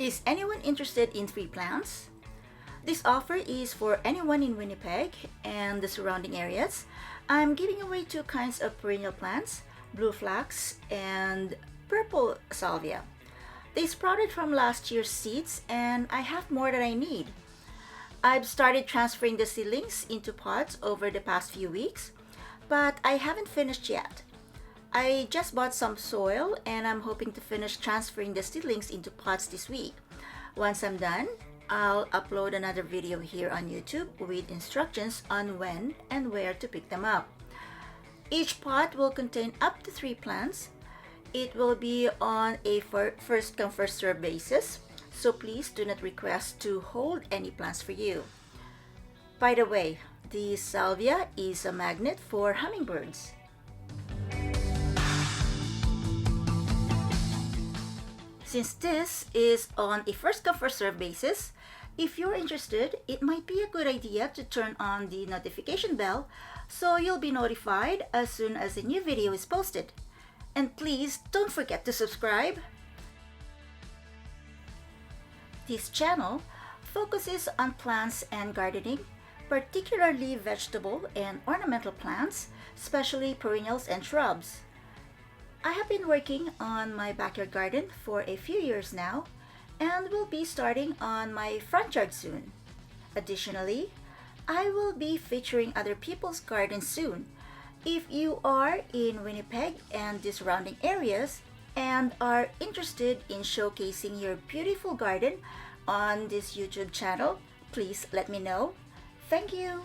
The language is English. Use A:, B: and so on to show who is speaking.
A: Is anyone interested in free plants? This offer is for anyone in Winnipeg and the surrounding areas. I'm giving away two kinds of perennial plants, blue flax and purple salvia. They sprouted from last year's seeds and I have more than I need. I've started transferring the seedlings into pots over the past few weeks, but I haven't finished yet. I just bought some soil and I'm hoping to finish transferring the seedlings into pots this week. Once I'm done, I'll upload another video here on YouTube with instructions on when and where to pick them up. Each pot will contain up to 3 plants. It will be on a first come first serve basis, so please do not request to hold any plants for you. By the way, the salvia is a magnet for hummingbirds. Since this is on a first come first serve basis, if you're interested, it might be a good idea to turn on the notification bell so you'll be notified as soon as a new video is posted. And please don't forget to subscribe. This channel focuses on plants and gardening, particularly vegetable and ornamental plants, especially perennials and shrubs. I have been working on my backyard garden for a few years now and will be starting on my front yard soon. Additionally, I will be featuring other people's gardens soon. If you are in Winnipeg and the surrounding areas and are interested in showcasing your beautiful garden on this YouTube channel, please let me know. Thank you!